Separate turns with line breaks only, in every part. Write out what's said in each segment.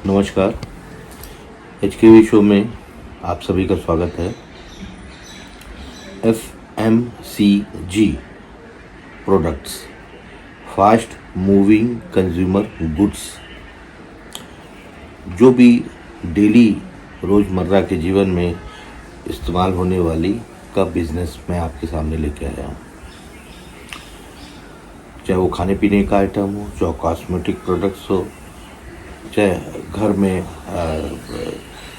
नमस्कार, HKV show में आप सभी का स्वागत है। FMCG products, fast moving consumer goods, जो भी डेली रोज़मर्रा के जीवन में इस्तेमाल होने वाली का बिजनेस मैं आपके सामने लेके आया हूँ। चाहे वो खाने पीने का आइटम हो, चाहे कॉस्मेटिक प्रोडक्ट्स हो, चाहे घर में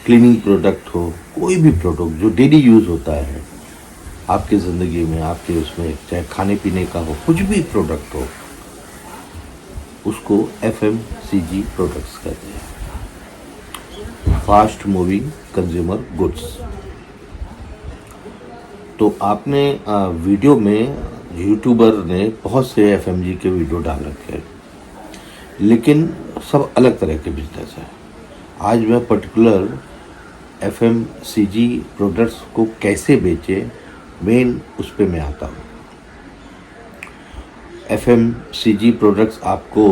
क्लीनिंग प्रोडक्ट हो, कोई भी प्रोडक्ट जो डेली यूज़ होता है आपकी ज़िंदगी में, आपके उसमें, चाहे खाने पीने का हो, कुछ भी प्रोडक्ट हो, उसको FMCG प्रोडक्ट्स कहते हैं, फास्ट मूविंग कंज्यूमर गुड्स। तो आपने वीडियो में यूट्यूबर ने बहुत से FMCG के वीडियो डाल रखे हैं, लेकिन सब अलग तरह के बिजनेस है। आज मैं पर्टिकुलर FMCG प्रोडक्ट्स को कैसे बेचे, मेन उस पे मैं आता हूँ। FMCG प्रोडक्ट्स आपको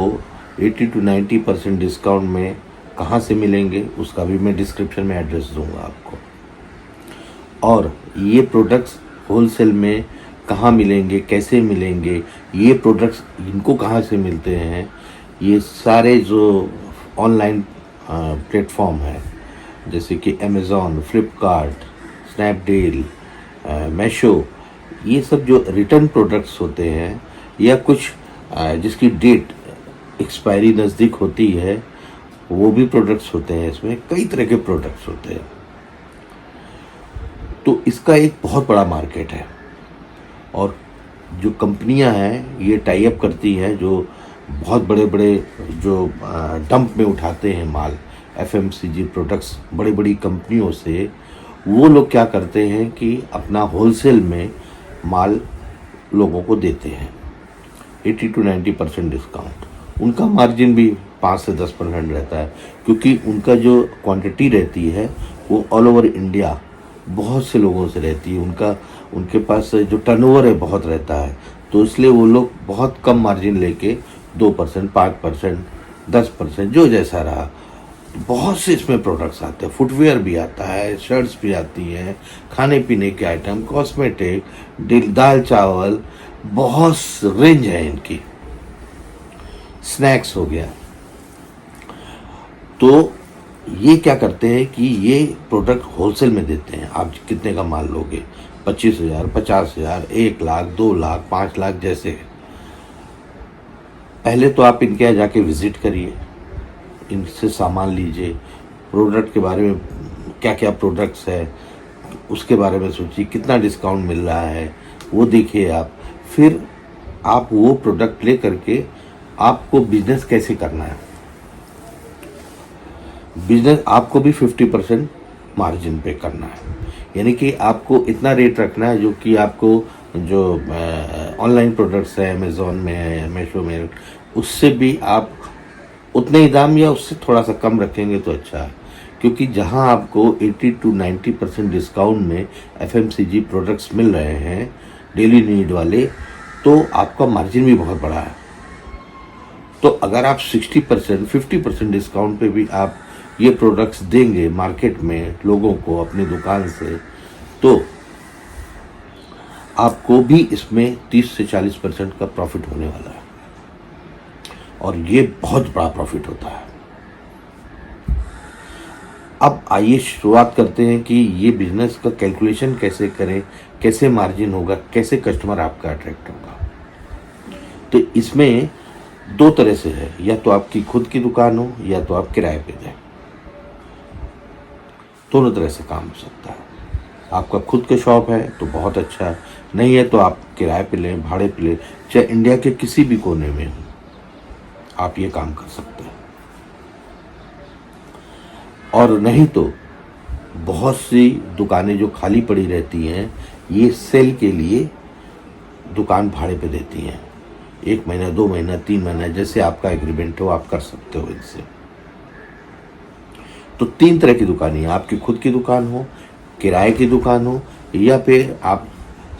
80 to 90% डिस्काउंट में कहाँ से मिलेंगे, उसका भी मैं डिस्क्रिप्शन में एड्रेस दूंगा आपको। और ये प्रोडक्ट्स होलसेल में कहाँ मिलेंगे, कैसे मिलेंगे, ये प्रोडक्ट्स इनको कहाँ से मिलते हैं, ये सारे जो ऑनलाइन प्लेटफॉर्म है जैसे कि अमेज़ॉन, फ्लिपकार्ट, स्नैपडील, मीशो, ये सब जो रिटर्न प्रोडक्ट्स होते हैं या कुछ जिसकी डेट एक्सपायरी नज़दीक होती है, वो भी प्रोडक्ट्स होते हैं। इसमें कई तरह के प्रोडक्ट्स होते हैं। तो इसका एक बहुत बड़ा मार्केट है और जो कंपनियां हैं ये टाई अप करती हैं, जो बहुत बड़े बड़े जो डंप में उठाते हैं माल FMCG प्रोडक्ट्स बड़ी बड़ी कंपनियों से, वो लोग क्या करते हैं कि अपना होलसेल में माल लोगों को देते हैं 80 to 90% डिस्काउंट। उनका मार्जिन भी 5 से 10% रहता है, क्योंकि उनका जो क्वांटिटी रहती है वो ऑल ओवर इंडिया बहुत से लोगों से रहती है। उनके पास जो टर्नओवर है बहुत रहता है, तो इसलिए वो लोग बहुत कम मार्जिन लेके 2%, 5%, 10%, जो जैसा रहा। बहुत से इसमें प्रोडक्ट्स आते हैं, फुटवेयर भी आता है, शर्ट्स भी आती हैं, खाने पीने के आइटम, कॉस्मेटिक, दाल चावल, बहुत रेंज है इनकी। स्नैक्स हो गया। तो ये क्या करते हैं कि ये प्रोडक्ट होलसेल में देते हैं। आप कितने का माल लोगे, 25,000, 50,000, 1 लाख, 2 लाख, 5 लाख, जैसे। पहले तो आप इनके यहाँ जाके विज़िट करिए, इनसे सामान लीजिए, प्रोडक्ट के बारे में क्या क्या प्रोडक्ट्स है उसके बारे में सोचिए, कितना डिस्काउंट मिल रहा है वो देखिए आप। फिर आप वो प्रोडक्ट ले करके आपको बिजनेस कैसे करना है। बिजनेस आपको भी 50% मार्जिन पे करना है, यानी कि आपको इतना रेट रखना है जो कि आपको जो ऑनलाइन प्रोडक्ट्स है, अमेज़ॉन में है, मीशो में, उससे भी आप उतने ही दाम या उससे थोड़ा सा कम रखेंगे तो अच्छा है। क्योंकि जहां आपको 80 to 90% डिस्काउंट में FMCG प्रोडक्ट्स मिल रहे हैं डेली नीड वाले, तो आपका मार्जिन भी बहुत बड़ा है। तो अगर आप 60%, 50% डिस्काउंट पे भी आप ये प्रोडक्ट्स देंगे मार्केट में लोगों को अपनी दुकान से, तो आपको भी इसमें 30 से 40% का प्रॉफिट होने वाला है, और ये बहुत बड़ा प्रॉफिट होता है। अब आइए शुरुआत करते हैं कि ये बिजनेस का कैलकुलेशन कैसे करें, कैसे मार्जिन होगा, कैसे कस्टमर आपका अट्रैक्ट होगा। तो इसमें दो तरह से है, या तो आपकी खुद की दुकान हो या तो आप किराए पे दें। दोनों तरह से काम हो सकता है। आपका खुद का शॉप है तो बहुत अच्छा है, नहीं है तो आप किराए पे लें, भाड़े पे लें, चाहे इंडिया के किसी भी कोने में हो। आप ये काम कर सकते हैं। और नहीं तो बहुत सी दुकानें जो खाली पड़ी रहती हैं, ये सेल के लिए दुकान भाड़े पे देती हैं। 1 महीना, 2 महीना, 3 महीना, जैसे आपका एग्रीमेंट हो आप कर सकते हो इनसे। तो 3 तरह की दुकानें हैं, आपकी खुद की दुकान हो, किराए की दुकान हो, या फिर आप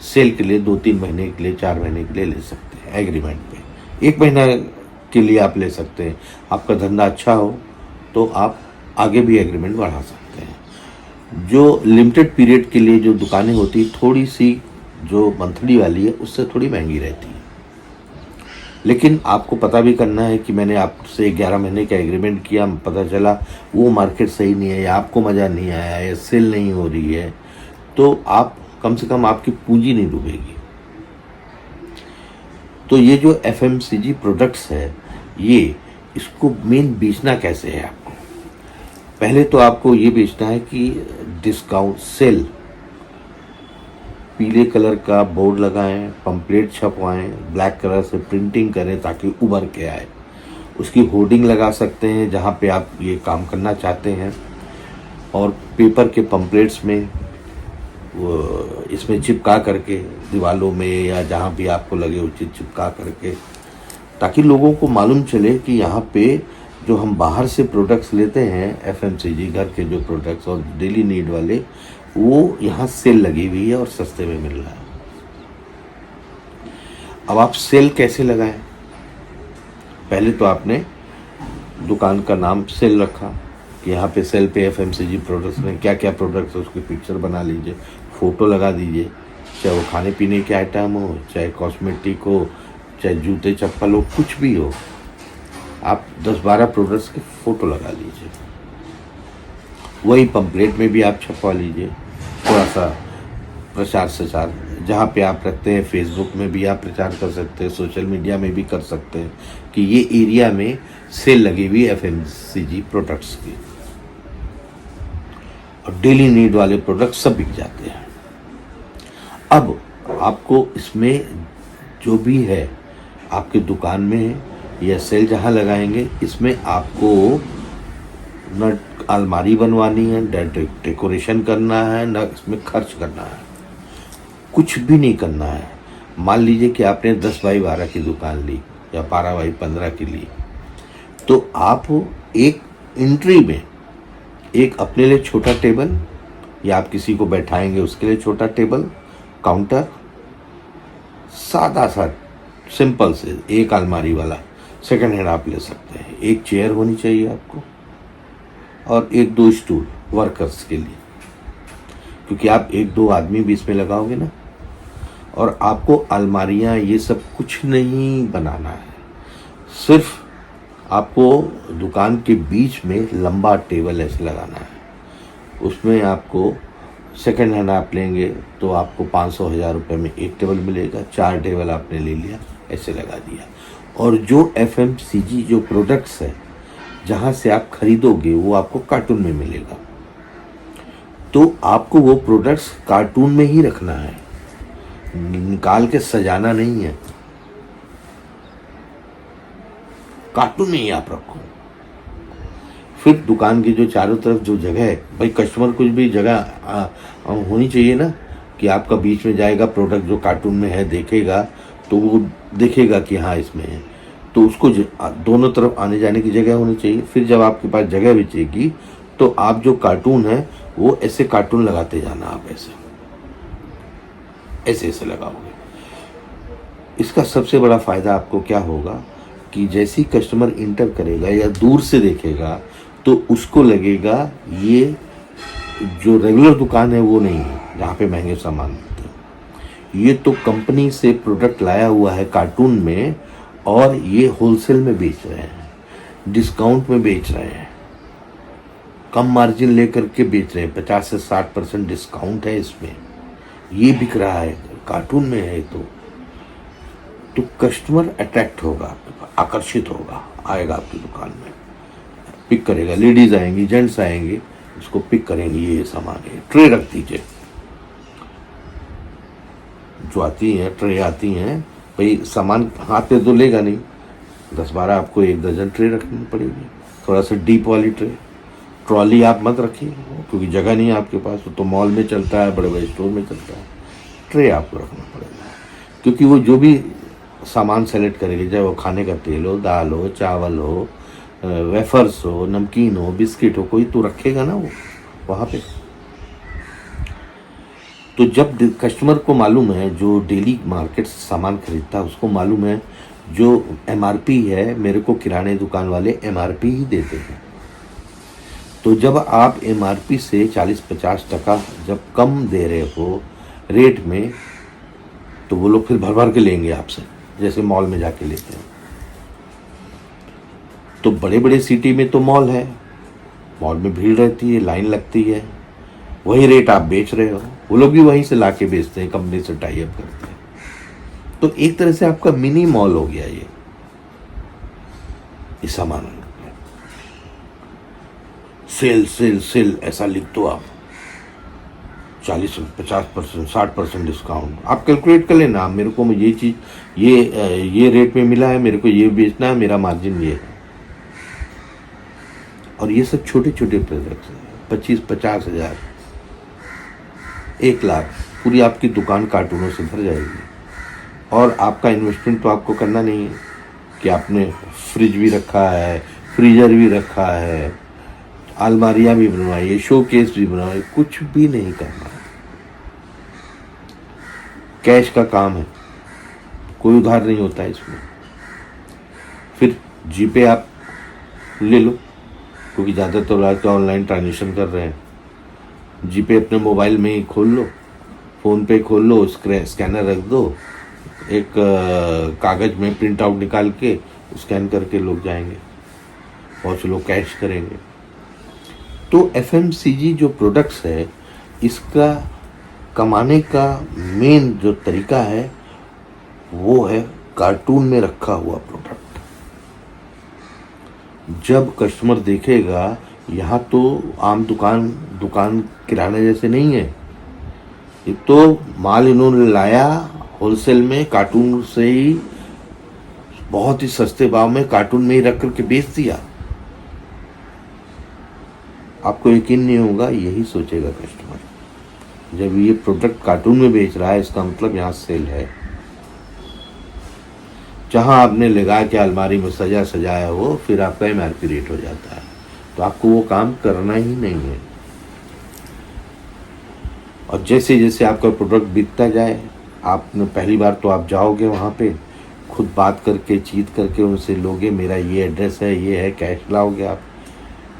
सेल के लिए 2-3 महीने के लिए, 4 महीने के लिए ले सकते हैं एग्रीमेंट पे। 1 महीना के लिए आप ले सकते हैं। आपका धंधा अच्छा हो तो आप आगे भी एग्रीमेंट बढ़ा सकते हैं। जो लिमिटेड पीरियड के लिए जो दुकानें होती, थोड़ी सी जो मंथली वाली है उससे थोड़ी महंगी रहती है। लेकिन आपको पता भी करना है कि मैंने आपसे 11 महीने का एग्रीमेंट किया, पता चला वो मार्केट सही नहीं है, या आपको मज़ा नहीं आया, या सेल नहीं हो रही है, तो आप कम से कम आपकी पूंजी नहीं डूबेगी। तो ये जो FMCG प्रोडक्ट्स है, ये इसको मेन बेचना कैसे है आपको? पहले तो आपको ये बेचना है कि डिस्काउंट सेल, पीले कलर का बोर्ड लगाएं, पंपलेट छपवाएं, ब्लैक कलर से प्रिंटिंग करें ताकि उभर के आए। उसकी होर्डिंग लगा सकते हैं जहाँ पे आप ये काम करना चाहते हैं, और पेपर के पंपलेट्स में इसमें चिपका करके दीवालों में या जहाँ भी आपको लगे उचित चिपका करके, ताकि लोगों को मालूम चले कि यहाँ पे जो हम बाहर से प्रोडक्ट्स लेते हैं FMCG घर के जो प्रोडक्ट्स और डेली नीड वाले, वो यहाँ सेल लगी हुई है और सस्ते में मिल रहा है। अब आप सेल कैसे लगाएं? पहले तो आपने दुकान का नाम सेल रखा कि यहाँ पे सेल पे FMCG प्रोडक्ट्स में क्या क्या प्रोडक्ट्स है उसकी पिक्चर बना लीजिए, फ़ोटो लगा दीजिए, चाहे वो खाने पीने के आइटम हो, चाहे कॉस्मेटिक हो, चाहे जूते चप्पल हो, कुछ भी हो, आप 10-12 प्रोडक्ट्स के फ़ोटो लगा लीजिए। वही पंपलेट में भी आप छपवा लीजिए, थोड़ा सा प्रचार सचार जहाँ पे आप रखते हैं, फेसबुक में भी आप प्रचार कर सकते हैं, सोशल मीडिया में भी कर सकते हैं कि ये एरिया में सेल लगी हुई FMCG प्रोडक्ट्स की, और डेली नीड वाले प्रोडक्ट सब बिक जाते हैं। अब आपको इसमें जो भी है आपकी दुकान में या सेल जहाँ लगाएंगे, इसमें आपको न अलमारी बनवानी है, न डेकोरेशन करना है, न इसमें खर्च करना है, कुछ भी नहीं करना है। मान लीजिए कि आपने 10 बाई 12 की दुकान ली या 12 बाई 15 की ली, तो आप एक एंट्री में एक अपने लिए छोटा टेबल, या आप किसी को बैठाएंगे उसके लिए छोटा टेबल, काउंटर, सादा सा सिंपल से एक अलमारी वाला सेकंड हैंड आप ले सकते हैं। एक चेयर होनी चाहिए आपको, और 1-2 स्टूल वर्कर्स के लिए, क्योंकि आप 1-2 आदमी भी इसमें लगाओगे ना। और आपको अलमारियाँ ये सब कुछ नहीं बनाना है, सिर्फ आपको दुकान के बीच में लंबा टेबल ऐसे लगाना है। उसमें आपको सेकंड हैंड आप लेंगे तो आपको 500-1000 रुपये में एक टेबल मिलेगा, 4 टेबल आपने ले लिया, ऐसे लगा दिया। और जो FMCG जो प्रोडक्ट्स है जहाँ से आप खरीदोगे वो आपको कार्टून में मिलेगा, तो आपको वो प्रोडक्ट्स कार्टून में ही रखना है, निकाल के सजाना नहीं है, कार्टून में ही आप रखो। फिर दुकान की जो चारों तरफ जो जगह है, भाई कस्टमर कुछ भी जगह होनी चाहिए ना, कि आपका बीच में जाएगा प्रोडक्ट जो कार्टून में है, देखेगा तो वो देखेगा कि हाँ इसमें है, तो उसको दोनों तरफ आने जाने की जगह होनी चाहिए। फिर जब आपके पास जगह बचेगी तो आप जो कार्टून है वो ऐसे कार्टून लगाते जाना, आप ऐसे ऐसे ऐसे लगाओगे। इसका सबसे बड़ा फ़ायदा आपको क्या होगा कि जैसे ही कस्टमर इंटर करेगा या दूर से देखेगा तो उसको लगेगा ये जो रेगुलर दुकान है वो नहीं है जहाँ पे महंगे सामान मिलते हैं, ये तो कंपनी से प्रोडक्ट लाया हुआ है कार्टून में, और ये होलसेल में बेच रहे हैं, डिस्काउंट में बेच रहे हैं, कम मार्जिन लेकर के बेच रहे हैं, 50 से 60% डिस्काउंट है इसमें, ये बिक रहा है, कार्टून में है। तो कस्टमर अट्रैक्ट होगा, आकर्षित होगा, आएगा आपकी दुकान में, पिक करेगा, लेडीज आएंगी, जेंट्स आएंगे, इसको पिक करेंगे, ये सामान है, ट्रे रख दीजिए, जो आती हैं ट्रे आती हैं, भाई सामान हाथ पे तो लेगा नहीं, 10-12 आपको 1 दर्जन ट्रे रखनी पड़ेगी, थोड़ा सा डीप वाली ट्रे। ट्रॉली आप मत रखिए क्योंकि जगह नहीं है आपके पास, तो मॉल में चलता है, बड़े बड़े स्टोर में चलता है। ट्रे आपको रखना पड़ेगा क्योंकि वो जो भी सामान सेलेक्ट करेगी, चाहे वो खाने का तेल हो, दाल हो, चावल हो, वेफर्स हो, नमकीन हो, बिस्किट हो, कोई तो रखेगा ना वो वहाँ पे। तो जब कस्टमर को मालूम है, जो डेली मार्केट से सामान खरीदता है उसको मालूम है जो एमआरपी है, मेरे को किराने दुकान वाले एमआरपी ही देते हैं। तो जब आप एमआरपी से 40-50% जब कम दे रहे हो रेट में, तो वो लोग फिर भर भर के लेंगे आपसे, जैसे मॉल में जाके लेते हैं। तो बड़े बड़े सिटी में तो मॉल है, मॉल में भीड़ रहती है, लाइन लगती है, वही रेट आप बेच रहे हो, वो लोग भी वहीं से ला के बेचते हैं, कंपनी से टाई अप करते हैं। तो एक तरह से आपका मिनी मॉल हो गया ये सामान। सेल सेल सेल ऐसा लिख दो आप, 40-50%, 60% डिस्काउंट। आप कैलकुलेट कर लेना, आप मेरे को ये चीज़ ये रेट में मिला है, मेरे को ये बेचना है, मेरा मार्जिन ये है। और ये सब छोटे छोटे प्रोडक्ट्स हैं, 25-50 हज़ार, 1 लाख, पूरी आपकी दुकान कार्टूनों से भर जाएगी। और आपका इन्वेस्टमेंट तो आपको करना नहीं है कि आपने फ्रिज भी रखा है, फ्रीजर भी रखा है, अलमारियाँ भी बनवाई है, शो केस भी बनवाई, कुछ भी नहीं करना है। कैश का काम है, कोई उधार नहीं होता है इसमें। फिर जीपे आप ले लो क्योंकि ज़्यादातर लोग तो ऑनलाइन ट्रांजेक्शन कर रहे हैं। जीपे अपने मोबाइल में ही खोल लो, फ़ोन पे खोल लो, स्कैनर रख दो, एक कागज़ में प्रिंट आउट निकाल के स्कैन करके लोग जाएंगे, बहुत से लोग कैश करेंगे। तो एफएमसीजी जो प्रोडक्ट्स है, इसका कमाने का मेन जो तरीका है वो है कार्टून में रखा हुआ प्रोडक्ट। जब कस्टमर देखेगा यहाँ तो आम दुकान किराने जैसे नहीं है, ये तो माल इन्होंने लाया होलसेल में, कार्टून से ही बहुत ही सस्ते भाव में कार्टून में ही रख करके बेच दिया, आपको यकीन नहीं होगा, यही सोचेगा कस्टमर। जब ये प्रोडक्ट कार्टून में बेच रहा है इसका मतलब यहाँ सेल है। जहाँ आपने लगा के अलमारी में सजाया हो, फिर आपका एमआरपी रेट हो जाता है, तो आपको वो काम करना ही नहीं है। और जैसे जैसे आपका प्रोडक्ट बिकता जाए, आपने पहली बार तो आप जाओगे वहाँ पे, खुद बात करके चीत करके उनसे लोगे मेरा ये एड्रेस है, ये है, कैश लाओगे आप,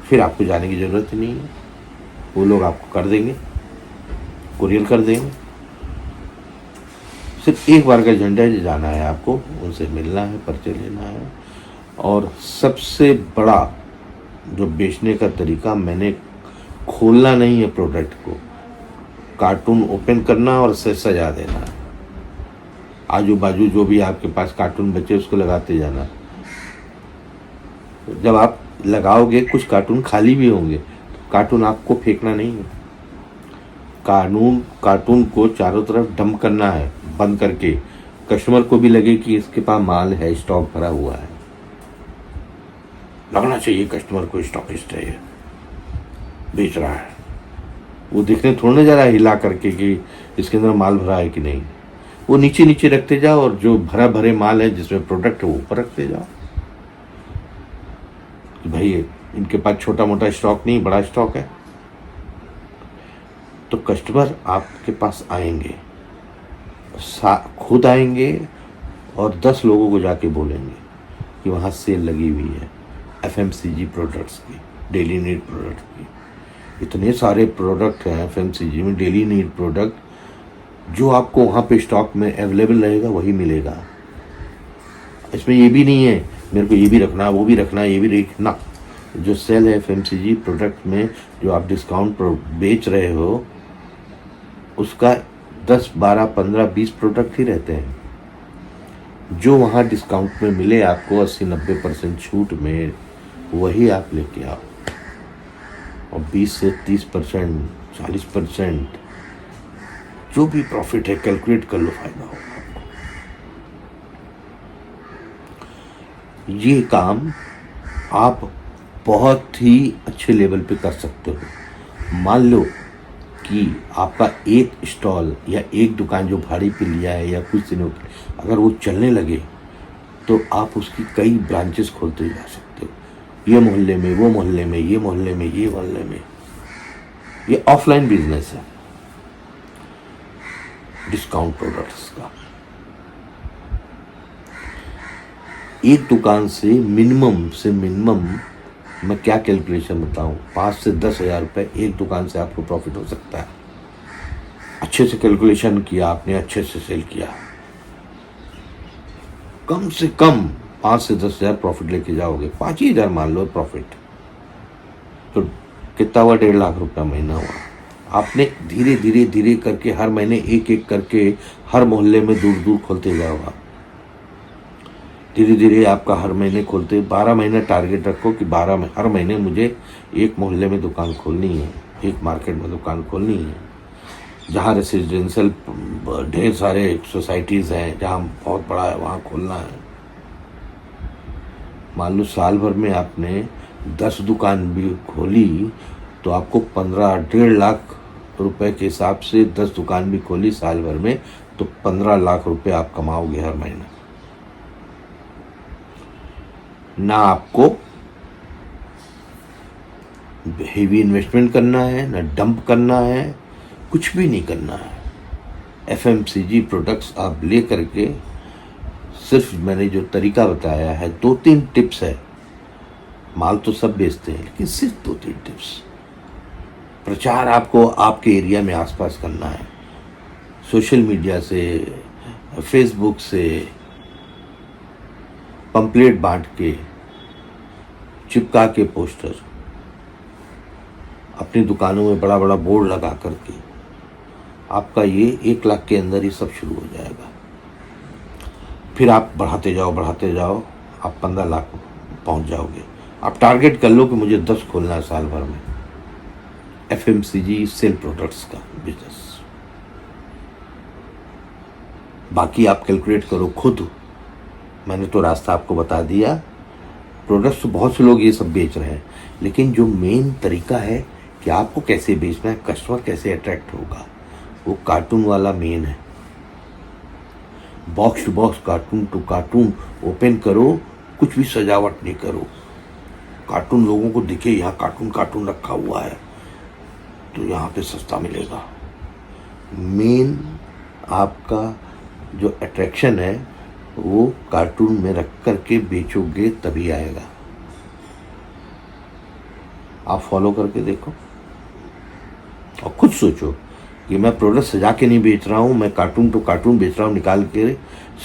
फिर आपको जाने की ज़रूरत ही नहीं है, वो लोग आपको कर देंगे, कुरियर कर देंगे। सिर्फ एक बार का झंडा है, जाना है आपको, उनसे मिलना है, पर्चे लेना है। और सबसे बड़ा जो बेचने का तरीका, मैंने खोलना नहीं है प्रोडक्ट को, कार्टून ओपन करना और उसे सजा देना। आजू बाजू जो भी आपके पास कार्टून बचे उसको लगाते जाना। जब आप लगाओगे कुछ कार्टून खाली भी होंगे, तो कार्टून आपको फेंकना नहीं है, कार्टून को चारों तरफ डंप करना है बंद करके, कस्टमर को भी लगे कि इसके पास माल है, स्टॉक भरा हुआ है। लगना चाहिए कस्टमर को स्टॉकिस्ट है, ये बेच रहा है, वो देखने थोड़ा ना जा रहा है हिला करके कि इसके अंदर माल भरा है कि नहीं। वो नीचे नीचे रखते जाओ और जो भरा भरे माल है जिसमें प्रोडक्ट है वो ऊपर रखते जाओ कि भाई इनके पास छोटा मोटा स्टॉक नहीं, बड़ा स्टॉक है। तो कस्टमर आपके पास आएंगे, खुद आएंगे और 10 लोगों को जाके बोलेंगे कि वहाँ सेल लगी हुई है एफएमसीजी प्रोडक्ट्स की, डेली नीड प्रोडक्ट की। इतने सारे प्रोडक्ट हैं एफएमसीजी में, डेली नीड प्रोडक्ट, जो आपको वहाँ पे स्टॉक में अवेलेबल रहेगा वही मिलेगा। इसमें ये भी नहीं है मेरे को ये भी रखना, वो भी रखना, ये भी रखना। जो सेल है एफएमसीजी प्रोडक्ट में, जो आप डिस्काउंट बेच रहे हो, उसका 10, 12, 15, 20 प्रोडक्ट ही रहते हैं। जो वहाँ डिस्काउंट में मिले आपको 80-90% छूट में, वही आप लेके आओ। और 20 से 30%, 40% जो भी प्रॉफिट है कैलकुलेट कर लो, फायदा होगा आपको। ये काम आप बहुत ही अच्छे लेवल पे कर सकते हो। मान लो कि आपका एक स्टॉल या एक दुकान जो भाड़े पे लिया है या कुछ दिनों के लिए, अगर वो चलने लगे तो आप उसकी कई ब्रांचेस खोलते जा सकते हो। ये मोहल्ले में, वो मोहल्ले में, ये मोहल्ले में, ये मोहल्ले में। ये ऑफलाइन बिजनेस है डिस्काउंट प्रोडक्ट्स का। एक दुकान से मिनिमम मैं क्या कैलकुलेशन बताऊं, 5 से 10 हज़ार रुपये एक दुकान से आपको प्रॉफिट हो सकता है। अच्छे से कैलकुलेशन किया आपने, अच्छे से सेल किया, कम से कम 5 से 10 हज़ार प्रॉफिट लेके जाओगे। 5 ही हज़ार मान लो प्रॉफिट, तो कितना हुआ? 1.5 लाख रुपया महीना हुआ। आपने धीरे धीरे धीरे करके हर महीने एक एक करके हर मोहल्ले में दूर दूर खोलते जाओ। आप धीरे धीरे आपका हर महीने खोलते, 12 महीने टारगेट रखो कि हर महीने मुझे एक मोहल्ले में दुकान खोलनी है, एक मार्केट में दुकान खोलनी है, जहाँ रेसिडेंशियल ढेर सारे सोसाइटीज़ हैं, जहाँ बहुत बड़ा है, वहाँ खोलना है। मान लो साल भर में आपने 10 दुकान भी खोली तो आपको 1.5 लाख रुपए के हिसाब से 10 दुकान भी खोली साल भर में, तो 15 लाख रुपए आप कमाओगे हर महीने। ना आपको हेवी इन्वेस्टमेंट करना है, ना डंप करना है, कुछ भी नहीं करना है। एफएमसीजी प्रोडक्ट्स आप ले करके, सिर्फ मैंने जो तरीका बताया है, 2-3 टिप्स है। माल तो सब बेचते हैं, लेकिन सिर्फ 2-3 टिप्स। प्रचार आपको आपके एरिया में आसपास करना है, सोशल मीडिया से, फेसबुक से, पंपलेट बांट के, चिपका के पोस्टर, अपनी दुकानों में बड़ा बड़ा बोर्ड लगा करके, आपका ये 1 लाख के अंदर ही सब शुरू हो जाएगा। फिर आप बढ़ाते जाओ, आप 15 लाख पहुंच जाओगे। आप टारगेट कर लो कि मुझे 10 खोलना है साल भर में, एफएमसीजी सेल प्रोडक्ट्स का बिजनेस। बाकी आप कैलकुलेट करो खुद, मैंने तो रास्ता आपको बता दिया। प्रोडक्ट्स तो बहुत से लोग ये सब बेच रहे हैं, लेकिन जो मेन तरीका है कि आपको कैसे बेचना है, कस्टमर कैसे अट्रैक्ट होगा, वो कार्टून वाला मेन है। Box to box, cartoon to cartoon open करो, कुछ भी सजावट नहीं करो। कार्टून लोगों को दिखे यहाँ कार्टून रखा हुआ है तो यहाँ पे सस्ता मिलेगा। मेन आपका जो अट्रैक्शन है वो कार्टून में रख करके बेचोगे तभी आएगा। आप फॉलो करके देखो और खुद सोचो कि मैं प्रोडक्ट सजा के नहीं बेच रहा हूँ, मैं कार्टून टू कार्टून बेच रहा हूँ, निकाल के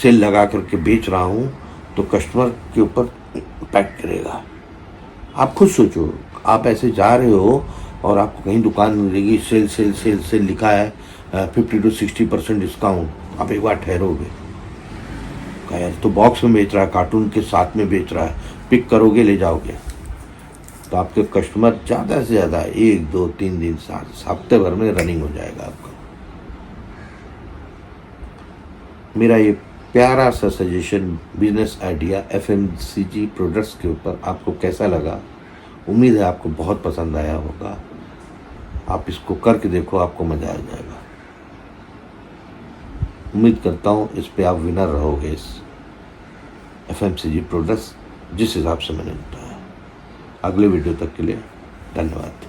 सेल लगा करके बेच रहा हूँ, तो कस्टमर के ऊपर इम्पैक्ट करेगा। आप खुद सोचो, आप ऐसे जा रहे हो और आपको कहीं दुकान मिलेगी, सेल सेल सेल सेल लिखा है 50 to 60% डिस्काउंट, आप एक बार ठहरोगे, कहा यार तो बॉक्स में बेच रहा है, कार्टून के साथ में बेच रहा है, पिक करोगे, ले जाओगे, तो आपके कस्टमर ज़्यादा से ज़्यादा 1, 2, 3 दिन, हफ्ते भर में रनिंग हो जाएगा आपका। मेरा ये प्यारा सा suggestion, business idea FMCG products के ऊपर आपको कैसा लगा? उम्मीद है आपको बहुत पसंद आया होगा। आप इसको करके देखो, आपको मज़ा आ जाएगा। उम्मीद करता हूँ इस पे आप विनर रहोगे, इस एफएमसीजी प्रोडक्ट्स जिस हिसाब से मैंने बताया। अगले वीडियो तक के लिए धन्यवाद।